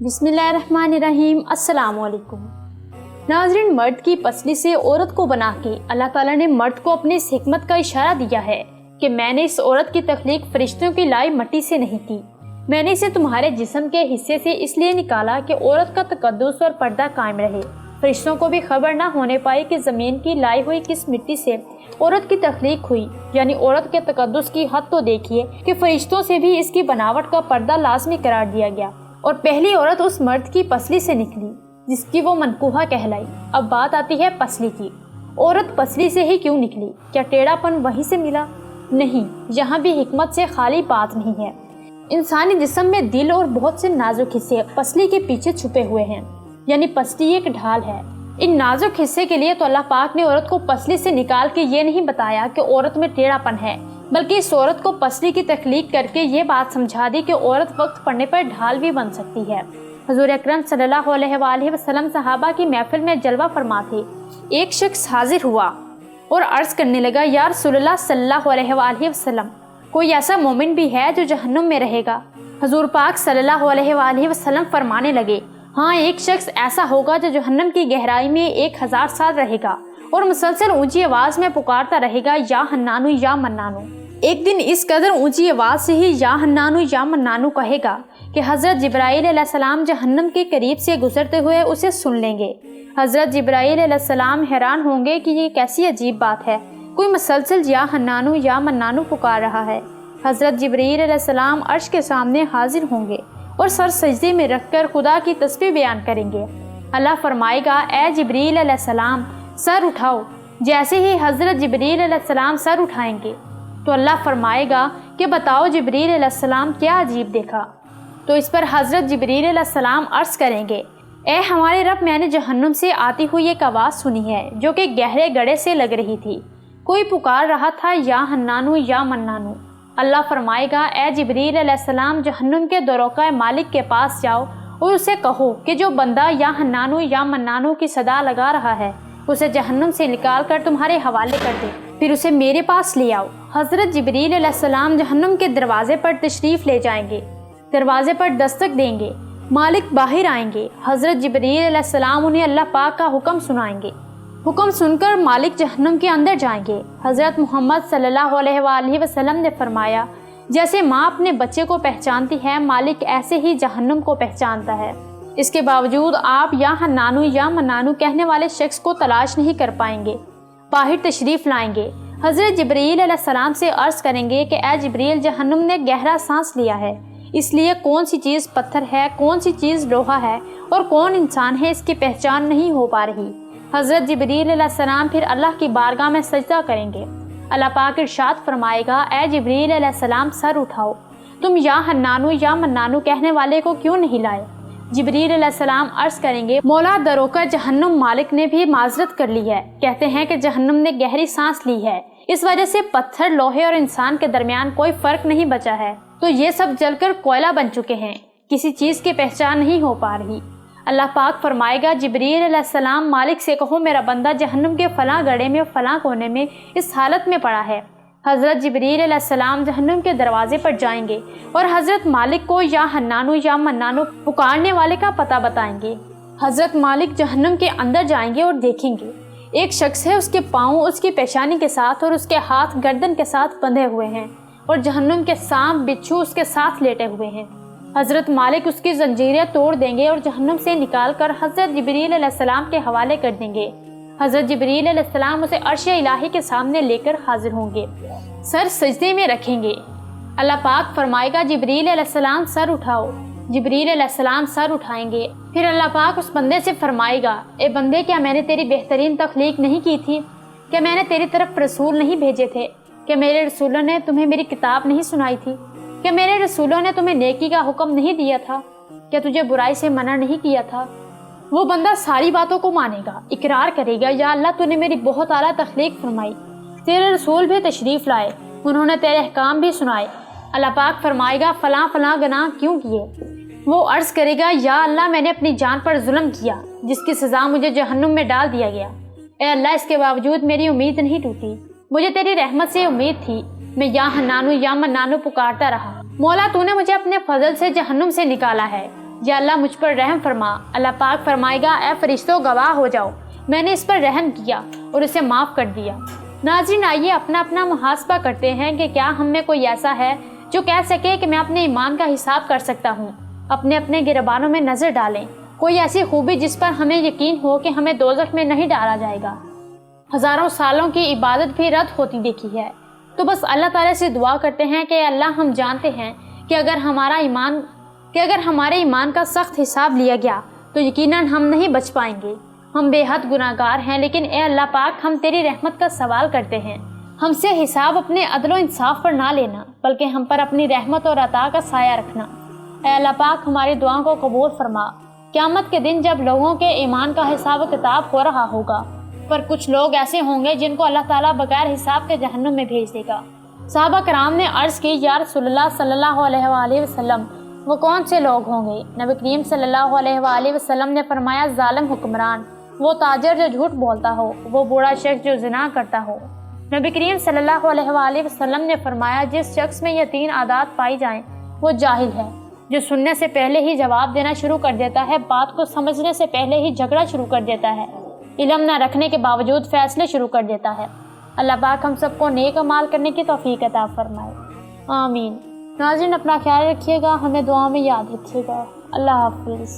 بسم اللہ الرحمن الرحیم۔ السلام علیکم ناظرین، مرد کی پسلی سے عورت کو بنا کے اللہ تعالیٰ نے مرد کو اپنی اس حکمت کا اشارہ دیا ہے کہ میں نے اس عورت کی تخلیق فرشتوں کی لائی مٹی سے نہیں کی، میں نے اسے تمہارے جسم کے حصے سے اس لیے نکالا کہ عورت کا تقدس اور پردہ قائم رہے۔ فرشتوں کو بھی خبر نہ ہونے پائی کہ زمین کی لائی ہوئی کس مٹی سے عورت کی تخلیق ہوئی، یعنی عورت کے تقدس کی حد تو دیکھیے کہ فرشتوں سے بھی اس کی بناوٹ کا پردہ لازمی قرار دیا گیا، اور پہلی عورت اس مرد کی پسلی سے نکلی جس کی وہ منکوحہ کہلائی۔ اب بات آتی ہے پسلی کی۔ عورت پسلی سے ہی کیوں نکلی؟ کیا ٹیڑھا پن وہیں سے ملا؟ نہیں، یہاں بھی حکمت سے خالی بات نہیں ہے۔ انسانی جسم میں دل اور بہت سے نازک حصے پسلی کے پیچھے چھپے ہوئے ہیں، یعنی پسلی ایک ڈھال ہے۔ ان نازک حصے کے لیے تو اللہ پاک نے عورت کو پسلی سے نکال کے یہ نہیں بتایا کہ عورت میں ٹیڑھا پن ہے، بلکہ اس عورت کو پسلی کی تخلیق کر کے یہ بات سمجھا دی کہ عورت وقت پڑنے پر ڈھال بھی بن سکتی ہے۔ حضور اکرم صلی اللہ علیہ وآلہ وسلم صحابہ کی محفل میں جلوہ فرما تھے۔ ایک شخص حاضر ہوا اور عرض کرنے لگا، یا رسول اللہ صلی اللہ علیہ وآلہ وسلم، کوئی ایسا مومن بھی ہے جو جہنم میں رہے گا؟ حضور پاک صلی اللہ علیہ وآلہ وسلم فرمانے لگے، ہاں، ایک شخص ایسا ہوگا جو جہنم کی گہرائی میں 1000 سال رہے گا اور مسلسل اونچی آواز میں پکارتا رہے گا، یا حنانو یا منانو۔ ایک دن اس قدر اونچی آواز سے ہی یا حنانو یا منانو کہے گا کہ حضرت جبرائیل علیہ السلام جہنم کے قریب سے گزرتے ہوئے اسے سن لیں گے۔ حضرت جبرائیل علیہ السلام حیران ہوں گے کہ یہ کیسی عجیب بات ہے، کوئی مسلسل یا حنانو یا منانو پکار رہا ہے۔ حضرت جبرائیل علیہ السلام عرش کے سامنے حاضر ہوں گے اور سر سجدے میں رکھ کر خدا کی تسبیح بیان کریں گے۔ اللہ فرمائے گا، اے جبرائیل علیہ السلام، سر اٹھاؤ۔ جیسے ہی حضرت جبرائیل علیہ السلام سر اٹھائیں گے تو اللہ فرمائے گا کہ بتاؤ جبرائیل علیہ السلام کیا عجیب دیکھا؟ تو اس پر حضرت جبرائیل علیہ السلام عرض کریں گے، اے ہمارے رب، میں نے جہنم سے آتی ہوئی ایک آواز سنی ہے جو کہ گہرے گڑھے سے لگ رہی تھی، کوئی پکار رہا تھا، یا حنانو یا منانو۔ اللہ فرمائے گا، اے جبرائیل علیہ السلام، جہنم کے دروقہ مالک کے پاس جاؤ اور اسے کہو کہ جو بندہ یا حنانو یا منانو کی صدا لگا رہا ہے اسے جہنم سے نکال کر تمہارے حوالے کر دے، پھر اسے میرے پاس لے آؤ۔ حضرت جبرائیل علیہ السلام جہنم کے دروازے پر تشریف لے جائیں گے، دروازے پر دستک دیں گے، مالک باہر آئیں گے۔ حضرت جبرائیل علیہ السلام انہیں اللہ پاک کا حکم سنائیں گے، حکم سن کر مالک جہنم کے اندر جائیں گے۔ حضرت محمد صلی اللہ علیہ وآلہ وسلم نے فرمایا، جیسے ماں اپنے بچے کو پہچانتی ہے، مالک ایسے ہی جہنم کو پہچانتا ہے۔ اس کے باوجود آپ یا حنانو یا منانو کہنے والے شخص کو تلاش نہیں کر پائیں گے۔ باہر تشریف لائیں گے، حضرت جبرائیل علیہ السلام سے عرض کریں گے کہ اے جبرائیل، جہنم نے گہرا سانس لیا ہے، اس لیے کون سی چیز پتھر ہے، کون سی چیز لوہا ہے اور کون انسان ہے، اس کی پہچان نہیں ہو پا رہی۔ حضرت جبرائیل علیہ السلام پھر اللہ کی بارگاہ میں سجدہ کریں گے۔ اللہ پاک ارشاد فرمائے گا، اے جبرائیل علیہ السلام، سر اٹھاؤ، تم یا حنانو یا منانو کہنے والے کو کیوں نہیں لائے؟ جبرائیل علیہ السلام عرض کریں گے، مولا دروقہ جہنم مالک نے بھی معذرت کر لی ہے، کہتے ہیں کہ جہنم نے گہری سانس لی ہے، اس وجہ سے پتھر، لوہے اور انسان کے درمیان کوئی فرق نہیں بچا ہے، تو یہ سب جل کر کوئلہ بن چکے ہیں، کسی چیز کی پہچان نہیں ہو پا رہی۔ اللہ پاک فرمائے گا، جبرائیل علیہ السلام، مالک سے کہو میرا بندہ جہنم کے فلاں گڑھے میں فلاں کونے میں اس حالت میں پڑا ہے۔ حضرت جبرائیل علیہ السلام جہنم کے دروازے پر جائیں گے اور حضرت مالک کو یا حنانو یا منانو پکارنے والے کا پتہ بتائیں گے۔ حضرت مالک جہنم کے اندر جائیں گے اور دیکھیں گے ایک شخص ہے، اس کے پاؤں اس کی پیشانی کے ساتھ اور اس کے ہاتھ گردن کے ساتھ بندھے ہوئے ہیں اور جہنم کے سانپ بچھو اس کے ساتھ لیٹے ہوئے ہیں۔ حضرت مالک اس کی زنجیریں توڑ دیں گے اور جہنم سے نکال کر حضرت جبرائیل علیہ السلام کے حوالے کر دیں گے۔ حضرت جبرائیل علیہ السلام اسے عرش الہی کے سامنے لے کر حاضر ہوں گے، سر سجدے میں رکھیں گے۔ اللہ پاک فرمائے گا، جبرائیل علیہ السلام، سر اٹھاؤ۔ جبرائیل علیہ السلام سر اٹھائیں گے، پھر اللہ پاک اس بندے سے فرمائے گا، اے بندے، کیا میں نے تیری بہترین تخلیق نہیں کی تھی؟ کیا میں نے تیری طرف رسول نہیں بھیجے تھے؟ کیا میرے رسولوں نے تمہیں میری کتاب نہیں سنائی تھی؟ کیا میرے رسولوں نے تمہیں نیکی کا حکم نہیں دیا تھا؟ کیا تجھے برائی سے منع نہیں کیا تھا؟ وہ بندہ ساری باتوں کو مانے گا، اقرار کرے گا، یا اللہ، تو نے میری بہت اعلیٰ تخلیق فرمائی، تیرے رسول بھی تشریف لائے، انہوں نے تیرے احکام بھی سنائے۔ اللہ پاک فرمائے گا، فلاں فلاں گناہ کیوں کیے؟ وہ عرض کرے گا، یا اللہ، میں نے اپنی جان پر ظلم کیا جس کی سزا مجھے جہنم میں ڈال دیا گیا۔ اے اللہ، اس کے باوجود میری امید نہیں ٹوٹی، مجھے تیری رحمت سے امید تھی، میں یا حنانو یا منانو پکارتا رہا۔ مولا، تو نے مجھے اپنے فضل سے جہنم سے نکالا ہے، یا اللہ مجھ پر رحم فرما۔ اللہ پاک فرمائے گا اے فرشتوں گواہ ہو جاؤ، میں نے اس پر رحم کیا اور اسے معاف کر دیا۔ ناظرین آئیے اپنا اپنا محاسبہ کرتے ہیں کہ کیا ہم میں کوئی ایسا ہے جو کہہ سکے کہ میں اپنے ایمان کا حساب کر سکتا ہوں۔ اپنے اپنے گریبانوں میں نظر ڈالیں، کوئی ایسی خوبی جس پر ہمیں یقین ہو کہ ہمیں دوزخ میں نہیں ڈالا جائے گا۔ ہزاروں سالوں کی عبادت بھی رد ہوتی دیکھی ہے، تو بس اللہ تعالیٰ سے دعا کرتے ہیں کہ اللہ ہم جانتے ہیں کہ اگر ہمارے ایمان کا سخت حساب لیا گیا تو یقیناً ہم نہیں بچ پائیں گے۔ ہم بے حد گناہ گار ہیں، لیکن اے اللہ پاک ہم تیری رحمت کا سوال کرتے ہیں۔ ہم سے حساب اپنے عدل و انصاف پر نہ لینا، بلکہ ہم پر اپنی رحمت اور عطا کا سایہ رکھنا۔ اے اللہ پاک ہماری دعاؤں کو قبول فرما۔ قیامت کے دن جب لوگوں کے ایمان کا حساب و کتاب ہو رہا ہوگا، پر کچھ لوگ ایسے ہوں گے جن کو اللہ تعالیٰ بغیر حساب کے جہنم میں بھیج دے گا۔ صحابہ کرام نے عرض کی یا رسول اللہ صلی اللہ علیہ وآلہ وسلم وہ کون سے لوگ ہوں گے؟ نبی کریم صلی اللہ علیہ وآلہ وسلم نے فرمایا ظالم حکمران، وہ تاجر جو جھوٹ بولتا ہو، وہ بوڑھا شخص جو زنا کرتا ہو۔ نبی کریم صلی اللہ علیہ وآلہ وسلم نے فرمایا جس شخص میں یہ 3 عادات پائی جائیں وہ جاہل ہے، جو سننے سے پہلے ہی جواب دینا شروع کر دیتا ہے، بات کو سمجھنے سے پہلے ہی جھگڑا شروع کر دیتا ہے، علم نہ رکھنے کے باوجود فیصلے شروع کر دیتا ہے۔ اللہ پاک ہم سب کو نیک اعمال کرنے کی توفیق عطا فرمائے، آمین۔ ناظرین اپنا خیال رکھیے گا، ہمیں دعا میں یاد رکھیے گا۔ اللہ حافظ۔